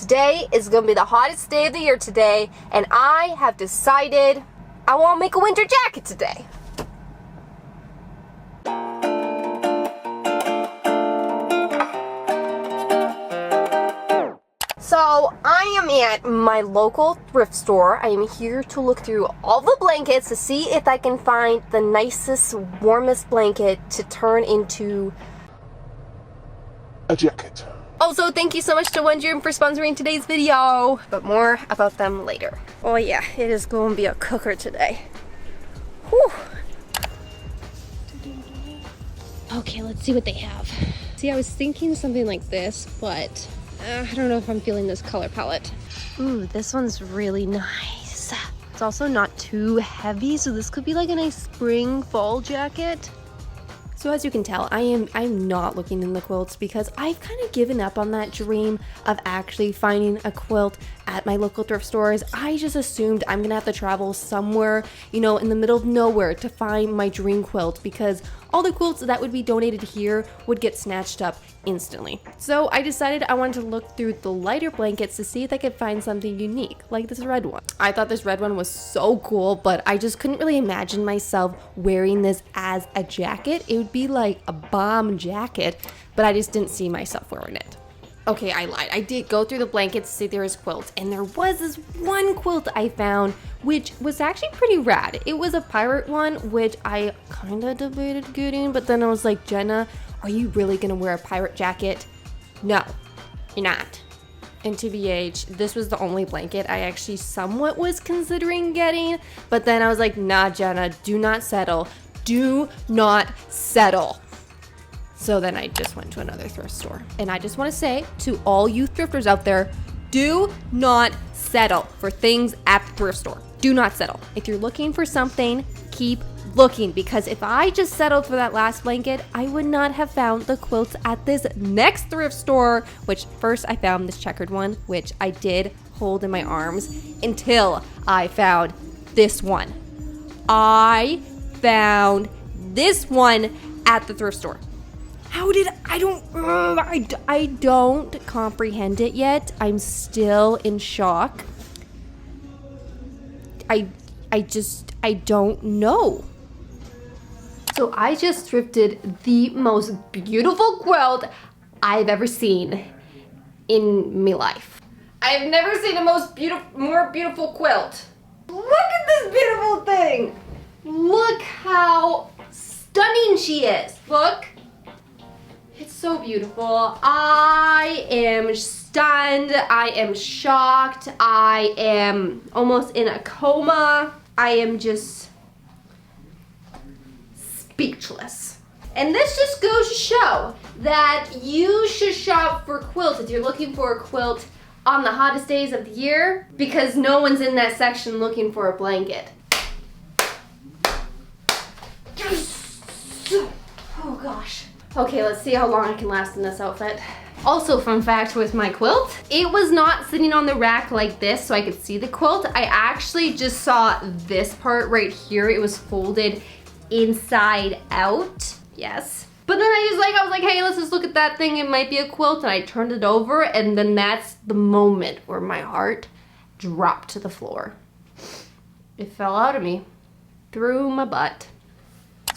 today is gonna be the hottest day of the year today, and I have decided I wanna make a winter jacket today. So I am at my local thrift store. I am here to look through all the blankets to see if I can find the nicest, warmest blanket to turn into a jacket. Also, thank you so much to onedrive for sponsoring today's video, but more about them later. Oh yeah, it is going to be a cooker today. Whew. Okay, let's see what they have. See, I was thinking something like this, but I don't know if I'm feeling this color palette. Ooh, this one's really nice. It's also not too heavy, so this could be like a nice spring fall jacket. So as you can tell, I'm not looking in the quilts because I've kind of given up on that dream of actually finding a quilt at my local thrift stores. I just assumed I'm gonna have to travel somewhere, you know, in the middle of nowhere to find my dream quilt, because all the quilts that would be donated here would get snatched up instantly. So I decided I wanted to look through the lighter blankets to see if I could find something unique, like this red one. I thought this red one was so cool, but I just couldn't really imagine myself wearing this as a jacket. It would be like a bomb jacket, but I just didn't see myself wearing it. Okay, I lied. I did go through the blankets to see there was quilts, and there was this one quilt I found, which was actually pretty rad. It was a pirate one, which I kind of debated getting, but then I was like, Jenna, are you really gonna wear a pirate jacket? No, you're not. And TBH, this was the only blanket I actually somewhat was considering getting, but then I was like, nah, Jenna, do not settle. Do not settle. So then I just went to another thrift store. And I just want to say to all you thrifters out there, do not settle for things at the thrift store. Do not settle. If you're looking for something, keep looking, because if I just settled for that last blanket, I would not have found the quilts at this next thrift store, which first I found this checkered one, which I did hold in my arms until I found this one. I found this one at the thrift store. How did I don't comprehend it yet. I'm still in shock. I don't know. So I just thrifted the most beautiful quilt I've ever seen in my life. I've never seen a more beautiful quilt. Look at this beautiful thing. Look how stunning she is. Look. It's so beautiful. I am stunned. I am shocked. I am almost in a coma. I am just speechless. And this just goes to show that you should shop for quilts if you're looking for a quilt on the hottest days of the year, because no one's in that section looking for a blanket. Oh gosh. Okay, let's see how long I can last in this outfit. Also, fun fact with my quilt, it was not sitting on the rack like this so I could see the quilt. I actually just saw this part right here. It was folded inside out. Yes. But then I was like, hey, let's just look at that thing. It might be a quilt. And I turned it over, and then that's the moment where my heart dropped to the floor. It fell out of me through my butt.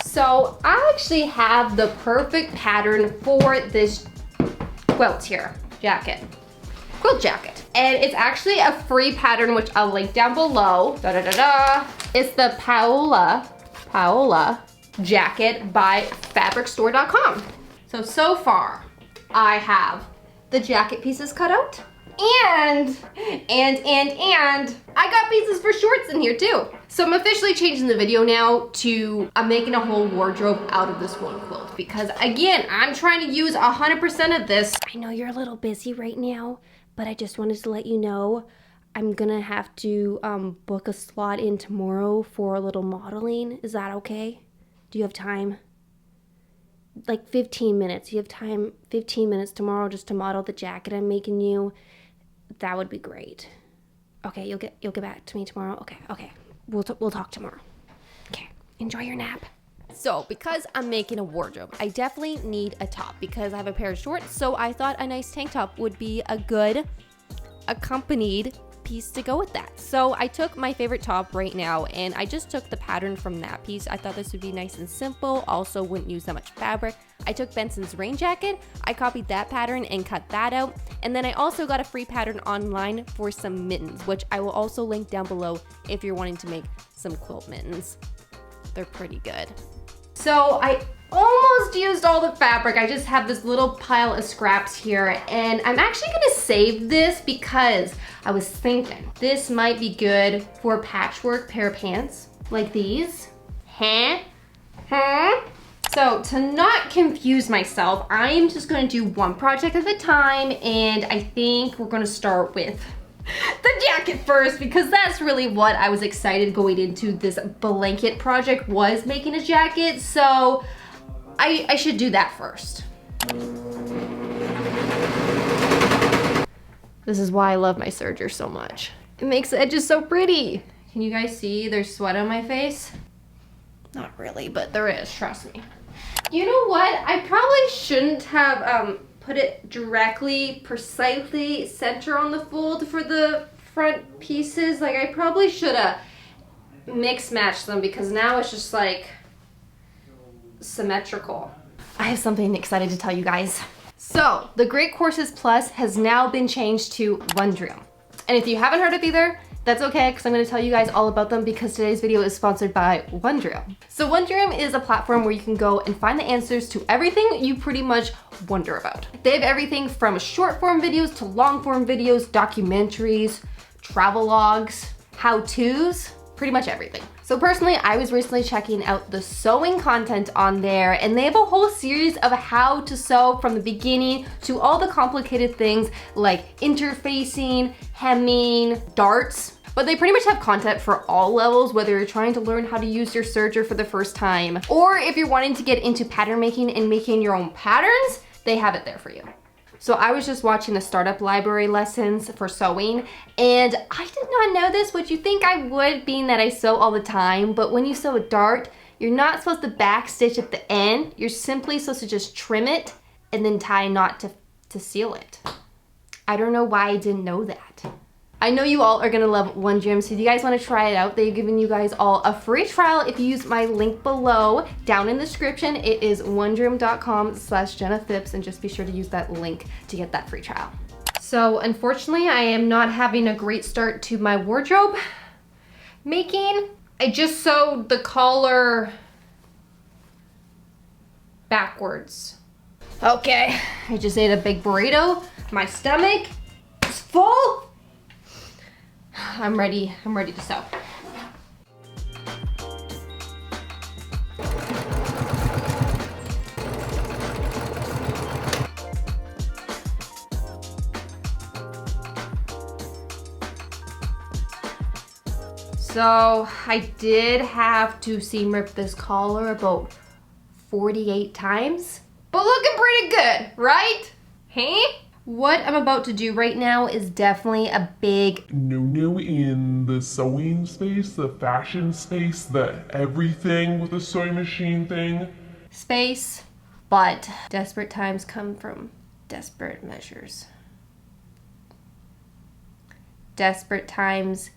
So I actually have the perfect pattern for this quilt here, quilt jacket. And it's actually a free pattern, which I'll link down below. It's the Paola jacket by fabricstore.com. So far I have the jacket pieces cut out, and I got pieces for shorts in here too. So I'm officially changing the video now to I'm making a whole wardrobe out of this one quilt, because again, I'm trying to use 100% of this. I know you're a little busy right now, but I just wanted to let you know I'm gonna have to book a slot in tomorrow for a little modeling. Is that okay? Do you have time? Like 15 minutes. You have time, 15 minutes tomorrow just to model the jacket I'm making you. That would be great. Okay, you'll get back to me tomorrow. Okay. We'll talk tomorrow. Okay, enjoy your nap. So because I'm making a wardrobe, I definitely need a top because I have a pair of shorts. So I thought a nice tank top would be a good accompanied piece to go with that. So I took my favorite top right now and I just took the pattern from that piece. I thought this would be nice and simple, also wouldn't use that much fabric. I took Benson's rain jacket, I copied that pattern and cut that out, and then I also got a free pattern online for some mittens, which I will also link down below if you're wanting to make some quilt mittens. They're pretty good. So I almost used all the fabric. I just have this little pile of scraps here, and I'm actually gonna save this because I was thinking this might be good for a patchwork pair of pants like these. So to not confuse myself, I'm just gonna do one project at a time, and I think we're gonna start with the jacket first because that's really what I was excited going into this blanket project, was making a jacket. So I should do that first. This is why I love my serger so much. It makes the edges so pretty. Can you guys see there's sweat on my face? Not really, but there is, trust me. You know what? I probably shouldn't have put it directly, precisely center on the fold for the front pieces. Like, I probably should have mix matched them because now it's just like symmetrical. I have something excited to tell you guys. So the Great Courses Plus has now been changed to OneDrive. And if you haven't heard of either, that's okay, because I'm going to tell you guys all about them because today's video is sponsored by OneDrive. So OneDrive is a platform where you can go and find the answers to everything you pretty much wonder about. They have everything from short form videos to long form videos, documentaries, travel logs, how-tos, pretty much everything. So personally, I was recently checking out the sewing content on there, and they have a whole series of how to sew from the beginning to all the complicated things like interfacing, hemming, darts. But they pretty much have content for all levels, whether you're trying to learn how to use your serger for the first time, or if you're wanting to get into pattern making and making your own patterns, they have it there for you. So I was just watching the startup library lessons for sewing, and I did not know this, which you think I would, being that I sew all the time, but when you sew a dart, you're not supposed to back stitch at the end. You're simply supposed to just trim it and then tie a knot to seal it. I don't know why I didn't know that. I know you all are gonna love OneDrive, so if you guys wanna try it out, they've given you guys all a free trial if you use my link below down in the description. It is onedrive.com/JennaPhipps, and just be sure to use that link to get that free trial. So unfortunately, I am not having a great start to my wardrobe making. I just sewed the collar backwards. Okay, I just ate a big burrito. My stomach is full. I'm ready to sew. So I did have to seam rip this collar about 48 times, but looking pretty good, right? Hey? What I'm about to do right now is definitely a big no in the sewing space, the fashion space, the everything with the sewing machine thing. Space, but desperate times come from desperate measures. Desperate times.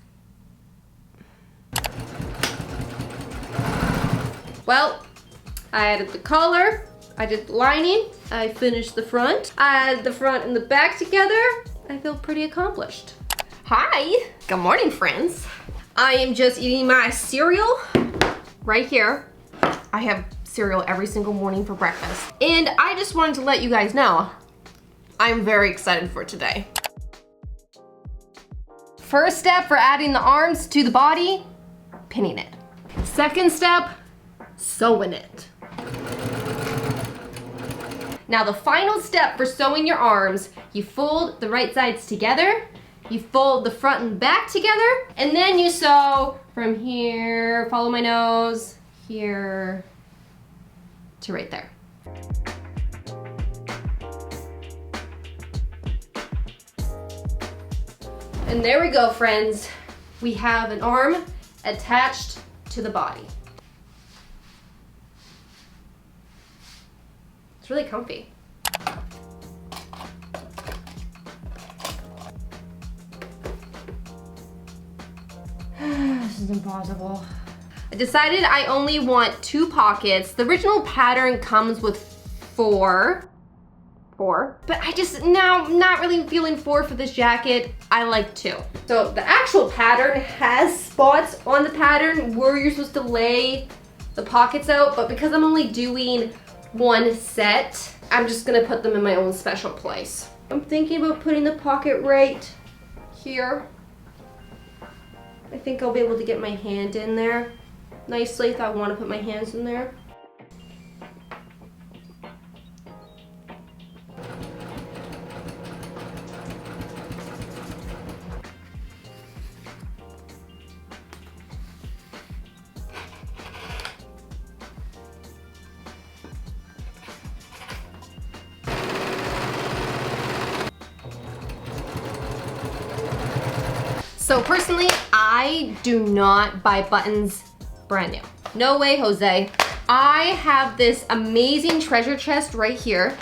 Well, I added the collar. I did the lining, I finished the front, I added the front and the back together. I feel pretty accomplished. Hi, good morning friends. I am just eating my cereal right here. I have cereal every single morning for breakfast. And I just wanted to let you guys know, I'm very excited for today. First step for adding the arms to the body, pinning it. Second step, sewing it. Now the final step for sewing your arms, you fold the right sides together, you fold the front and back together, and then you sew from here, follow my nose, here to right there. And there we go, friends. We have an arm attached to the body. It's really comfy. is impossible. I decided I only want 2 pockets. The original pattern comes with 4. But I just now not really feeling 4 for this jacket. I like 2. So the actual pattern has spots on the pattern where you're supposed to lay the pockets out, but because I'm only doing 1 set, I'm just gonna put them in my own special place. I'm thinking about putting the pocket right here. I think I'll be able to get my hand in there nicely if I want to put my hands in there. So personally, I do not buy buttons brand new. No way, Jose. I have this amazing treasure chest right here.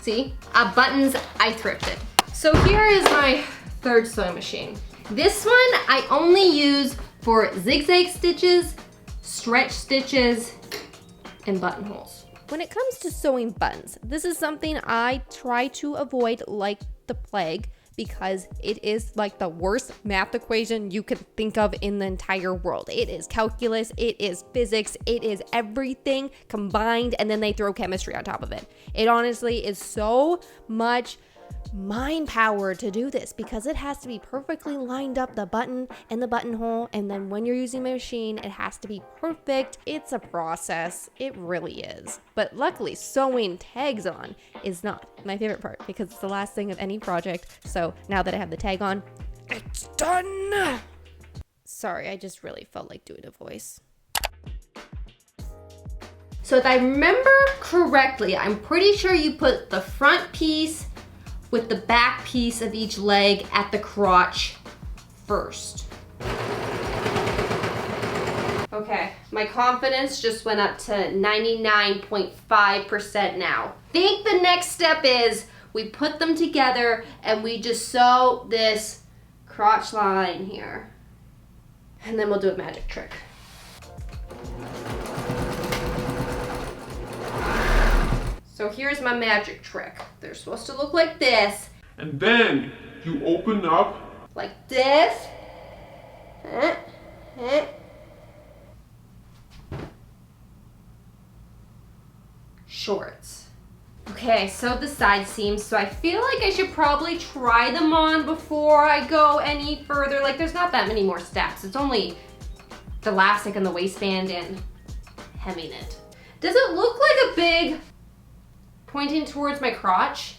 See, buttons I thrifted. So here is my 3rd sewing machine. This one I only use for zigzag stitches, stretch stitches, and buttonholes. When it comes to sewing buttons, this is something I try to avoid like the plague, because it is like the worst math equation you could think of in the entire world. It is calculus, it is physics, it is everything combined, and then they throw chemistry on top of it. It honestly is so much mind power to do this because it has to be perfectly lined up, the button and the buttonhole, and then when you're using my machine, it has to be perfect. It's a process. It really is. But luckily, sewing tags on is not my favorite part because it's the last thing of any project. So now that I have the tag on, it's done. Sorry, I just really felt like doing a voice. So if I remember correctly, I'm pretty sure you put the front piece with the back piece of each leg at the crotch first. Okay, my confidence just went up to 99.5% now. I think the next step is we put them together and we just sew this crotch line here. And then we'll do a magic trick. So here's my magic trick. They're supposed to look like this. And then you open up. Like this. Shorts. Okay, so the side seams. So I feel like I should probably try them on before I go any further. Like there's not that many more steps. It's only the elastic and the waistband and hemming it. Does it look like a big pointing towards my crotch?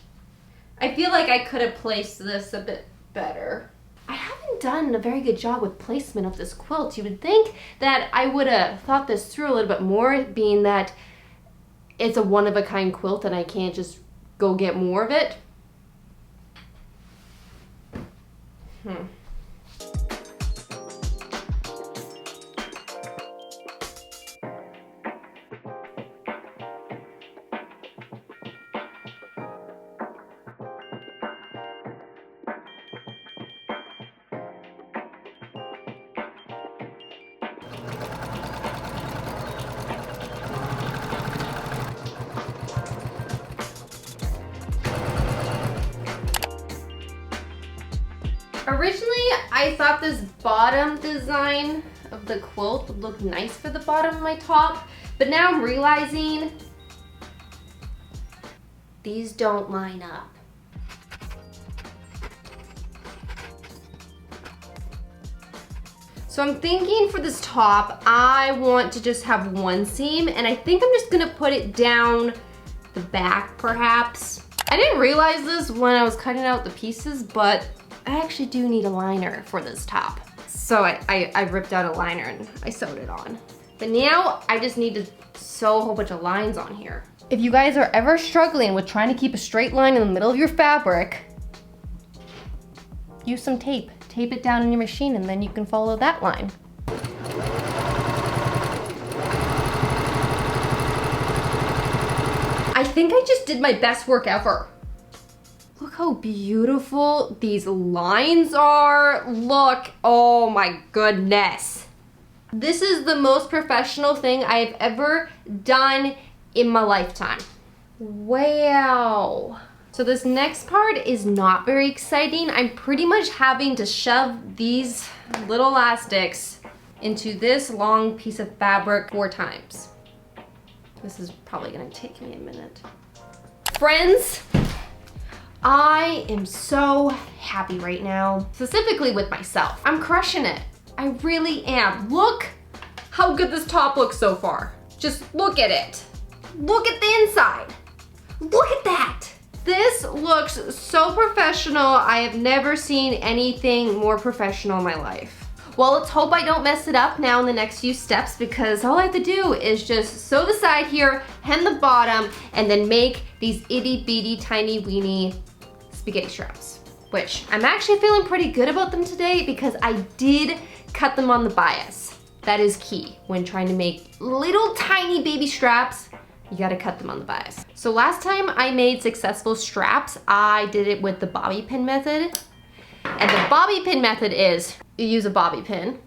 I feel like I could have placed this a bit better. I haven't done a very good job with placement of this quilt. You would think that I would have thought this through a little bit more, being that it's a one-of-a-kind quilt and I can't just go get more of it. Originally, I thought this bottom design of the quilt would look nice for the bottom of my top, but now I'm realizing these don't line up. So I'm thinking for this top, I want to just have one seam, and I think I'm just gonna put it down the back perhaps. I didn't realize this when I was cutting out the pieces, but I actually do need a liner for this top. So I ripped out a liner and I sewed it on. But now I just need to sew a whole bunch of lines on here. If you guys are ever struggling with trying to keep a straight line in the middle of your fabric, use some tape. Tape it down in your machine and then you can follow that line. I think I just did my best work ever. Look how beautiful these lines are. Look, oh my goodness. This is the most professional thing I've ever done in my lifetime. Wow. So this next part is not very exciting. I'm pretty much having to shove these little elastics into this long piece of fabric 4 times. This is probably gonna take me a minute. Friends, I am so happy right now, specifically with myself. I'm crushing it. I really am. Look how good this top looks so far. Just look at it. Look at the inside. Look at that. This looks so professional. I have never seen anything more professional in my life. Well, let's hope I don't mess it up now in the next few steps, because all I have to do is just sew the side here, hem the bottom, and then make these itty bitty tiny weeny spaghetti straps, which I'm actually feeling pretty good about them today because I did cut them on the bias. That is key when trying to make little tiny baby straps. You gotta cut them on the bias. So last time I made successful straps, I did it with the bobby pin method. And the bobby pin method is you use a bobby pin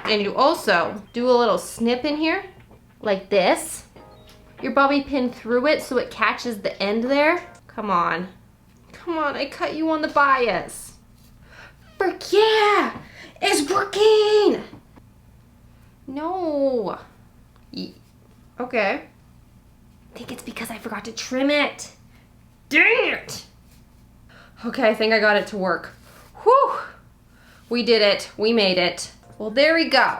and you also do a little snip in here like this. Your bobby pin through it so it catches the end there. Come on. Come on, I cut you on the bias. Frick yeah, it's working. No. Okay. I think it's because I forgot to trim it. Dang it. Okay, I think I got it to work. Whew. We did it. We made it. Well, there we go.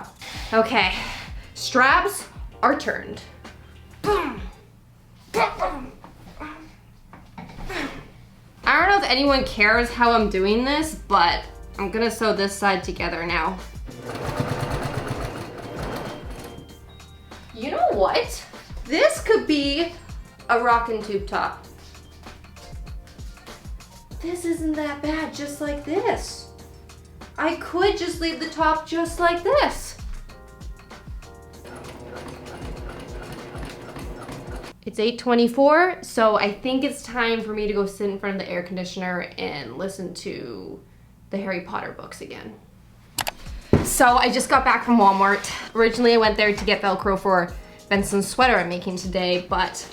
Okay. Straps are turned. Boom. Boom. I don't know if anyone cares how I'm doing this, but I'm gonna sew this side together now. You know what? This could be a rockin' tube top. This isn't that bad, just like this. I could just leave the top just like this. It's 8:24, so I think it's time for me to go sit in front of the air conditioner and listen to the Harry Potter books again. So I just got back from Walmart. Originally I went there to get Velcro for Benson's sweater I'm making today, but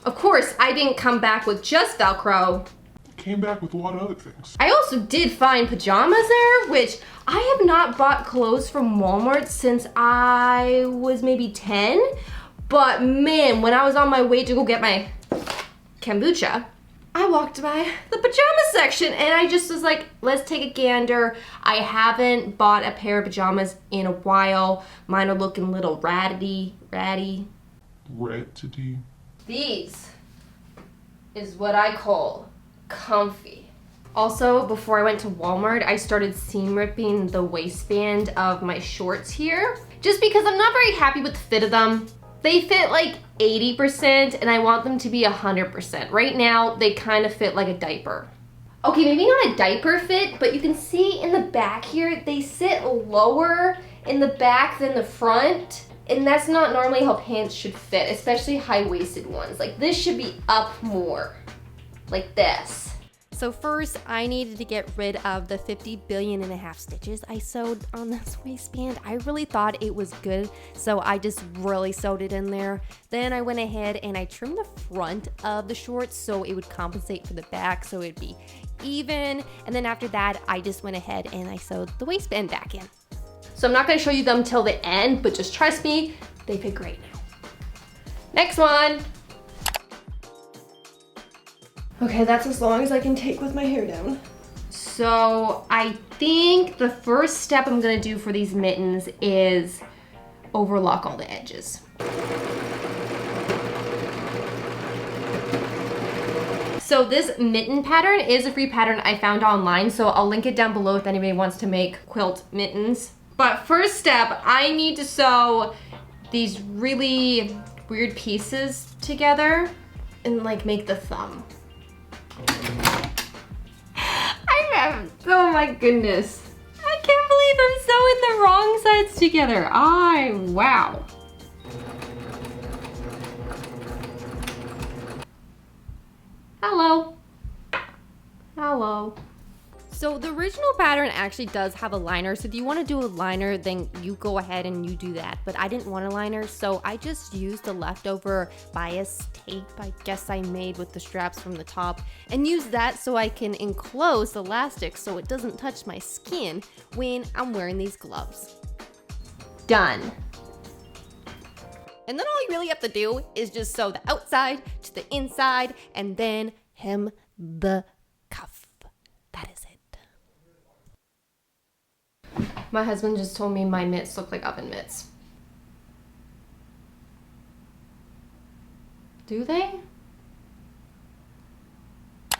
of course I didn't come back with just Velcro. Came back with a lot of other things. I also did find pajamas there, which I have not bought clothes from Walmart since I was maybe 10. But man, when I was on my way to go get my kombucha, I walked by the pajama section and I just was like, let's take a gander. I haven't bought a pair of pajamas in a while. Mine are looking a little ratty. Ratty. These is what I call comfy. Also, before I went to Walmart, I started seam ripping the waistband of my shorts here, just because I'm not very happy with the fit of them. They fit like 80% and I want them to be 100%. Right now, they kind of fit like a diaper. Okay, maybe not a diaper fit, but you can see in the back here, they sit lower in the back than the front. And that's not normally how pants should fit, especially high-waisted ones. Like this should be up more, like this. So first, I needed to get rid of the 50 billion and a half stitches I sewed on this waistband. I really thought it was good, so I just really sewed it in there. Then I went ahead and I trimmed the front of the shorts so it would compensate for the back, so it'd be even. And then after that, I just went ahead and I sewed the waistband back in. So I'm not gonna show you them till the end, but just trust me, they fit great now. Next one. Okay, that's as long as I can take with my hair down. So I think the first step I'm gonna do for these mittens is overlock all the edges. So this mitten pattern is a free pattern I found online, so I'll link it down below if anybody wants to make quilt mittens. But first step, I need to sew these really weird pieces together and like make the thumb. Oh my goodness. I can't believe I'm sewing the wrong sides together. Wow. Hello. Hello. So the original pattern actually does have a liner, so if you want to do a liner, then you go ahead and you do that, but I didn't want a liner, so I just used the leftover bias tape I guess I made with the straps from the top, and use that so I can enclose the elastic so it doesn't touch my skin when I'm wearing these gloves. Done. And then all you really have to do is just sew the outside to the inside and then hem the cuff. That is it. My husband just told me my mitts look like oven mitts. Do they?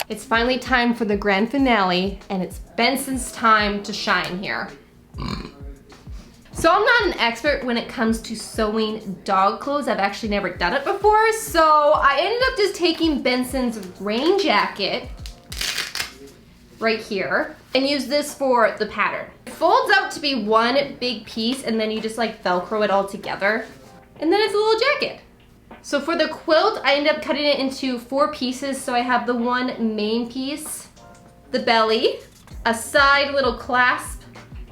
It's finally time for the grand finale, and it's Benson's time to shine here. So I'm not an expert when it comes to sewing dog clothes. I've actually never done it before, so I ended up just taking Benson's rain jacket right here and use this for the pattern. It folds out to be one big piece, and then you just like Velcro it all together, and then it's a little jacket. So for the quilt, I ended up cutting it into 4 pieces. So I have the one main piece, the belly, a side little clasp,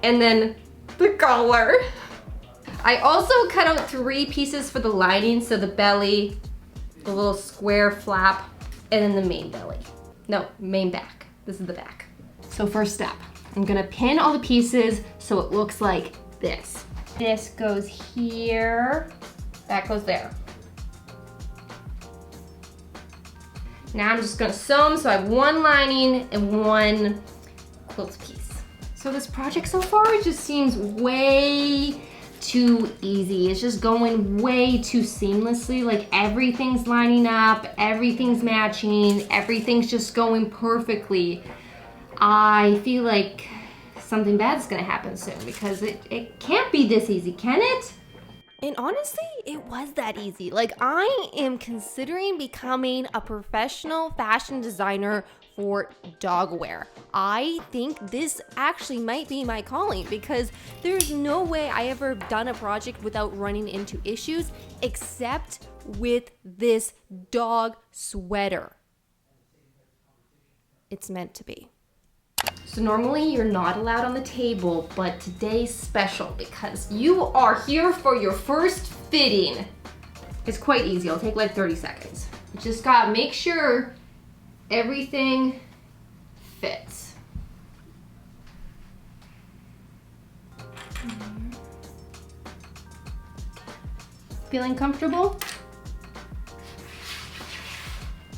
and then the collar. I also cut out 3 pieces for the lining, so the belly, the little square flap, and then the main belly. No, main back. This is the back. So first step, I'm gonna pin all the pieces so it looks like this. This goes here, that goes there. Now I'm just gonna sew them so I have one lining and one quilt piece. So this project so far just seems way too easy. It's just going way too seamlessly. Like everything's lining up, everything's matching, everything's just going perfectly. I feel like something bad's gonna happen soon because it can't be this easy, can it? And honestly, it was that easy. Like, I am considering becoming a professional fashion designer for dog wear. I think this actually might be my calling because there's no way I ever done a project without running into issues except with this dog sweater. It's meant to be. So normally you're not allowed on the table, but today's special because you are here for your first fitting. It's quite easy, it'll take like 30 seconds. You just gotta make sure everything fits. Feeling comfortable?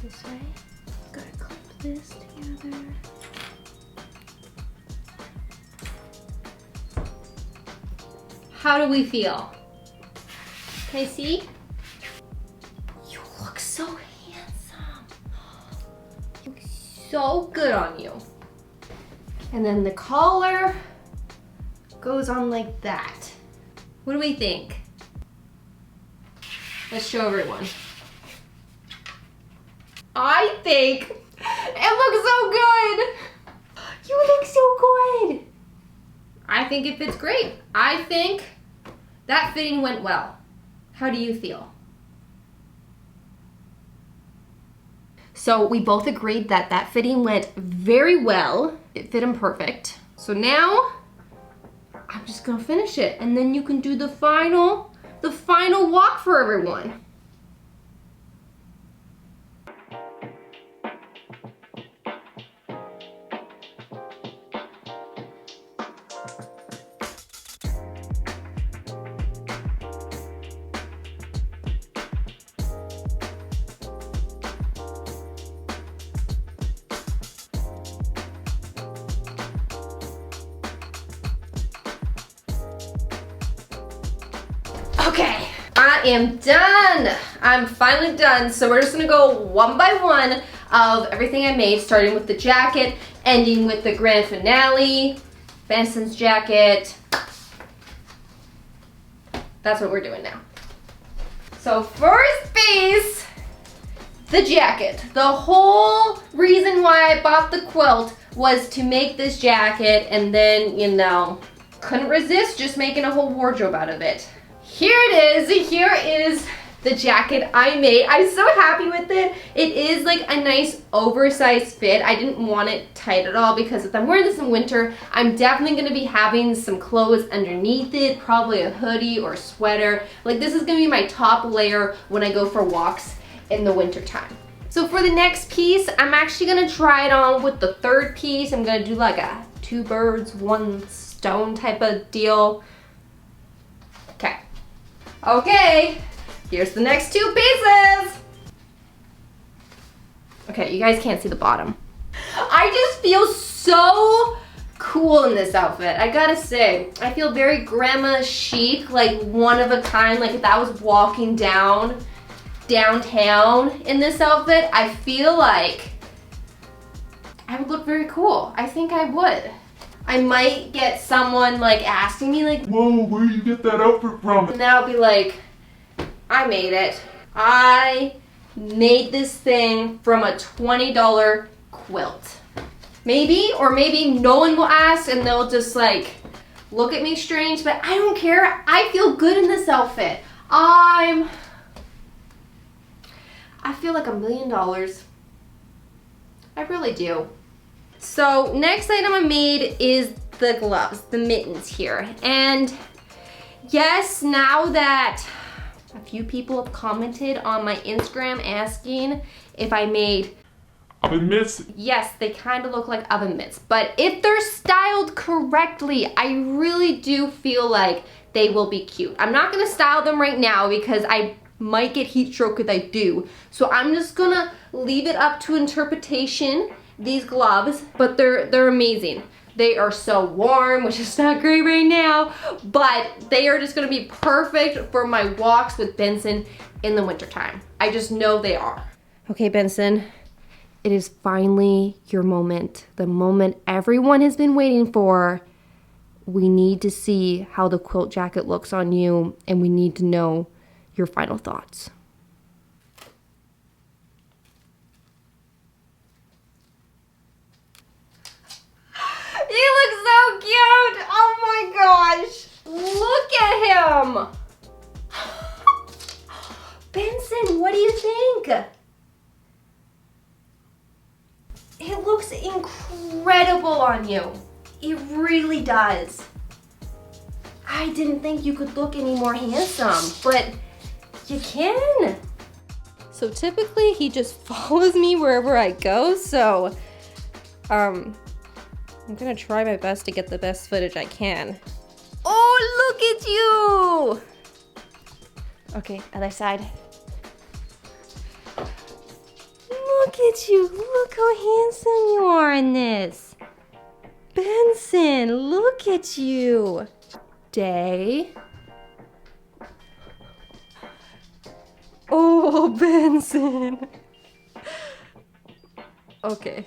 This way. Gotta clip this together. How do we feel? Okay, see? You look so handsome. You look so good on you. And then the collar goes on like that. What do we think? Let's show everyone. I think it looks so good. You look so good. I think it fits great. I think that fitting went well. How do you feel? So we both agreed that that fitting went very well. It fit him perfect. So now I'm just gonna finish it and then you can do the final walk for everyone. Okay, I am done. I'm finally done. So we're just gonna go one by one of everything I made, starting with the jacket, ending with the grand finale, Benson's jacket. That's what we're doing now. So first piece, the jacket. The whole reason why I bought the quilt was to make this jacket, and then, you know, couldn't resist just making a whole wardrobe out of it. Here it is. Here is the jacket I made. I'm so happy with it. It is like a nice oversized fit. I didn't want it tight at all because if I'm wearing this in winter, I'm definitely gonna be having some clothes underneath it, probably a hoodie or sweater. Like this is gonna be my top layer when I go for walks in the winter time. So for the next piece, I'm actually gonna try it on with the third piece. I'm gonna do like a 2 birds, 1 stone type of deal. Okay. Okay. Here's the next 2 pieces. Okay, you guys can't see the bottom. I just feel so cool in this outfit. I gotta say, I feel very grandma chic, like one of a kind. Like if I was walking downtown in this outfit, I feel like I would look very cool. I think I would. I might get someone like asking me like, whoa, where you get that outfit from? and then I'll be like, I made it. I made this thing from a $20 quilt. Maybe, or maybe no one will ask and they'll just like look at me strange, but I don't care. I feel good in this outfit. I feel like $1 million. I really do. So next item I made is the gloves, the mittens here. And yes, now that a few people have commented on my Instagram asking if I made oven mitts? Yes, they kind of look like oven mitts, but if they're styled correctly, I really do feel like they will be cute. I'm not gonna style them right now because I might get heat stroke if I do. So I'm just gonna leave it up to interpretation, these gloves, but they're amazing. They are so warm, which is not great right now, but they are just gonna be perfect for my walks with Benson in the wintertime. I just know they are. Okay, Benson, it is finally your moment. The moment everyone has been waiting for. We need to see how the quilt jacket looks on you, and we need to know your final thoughts. He looks so cute! Oh my gosh! Look at him! Benson, what do you think? It looks incredible on you. It really does. I didn't think you could look any more handsome, but you can. So typically he just follows me wherever I go, so I'm gonna try my best to get the best footage I can. Oh, look at you! Okay, other side. Look at you, look how handsome you are in this. Benson, look at you. Day. Oh, Benson. Okay.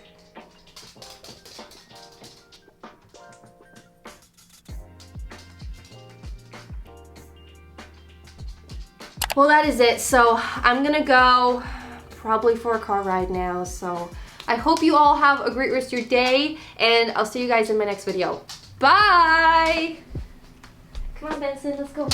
Well, that is it. So I'm gonna go probably for a car ride now. So I hope you all have a great rest of your day, and I'll see you guys in my next video. Bye! Come on, Benson, let's go.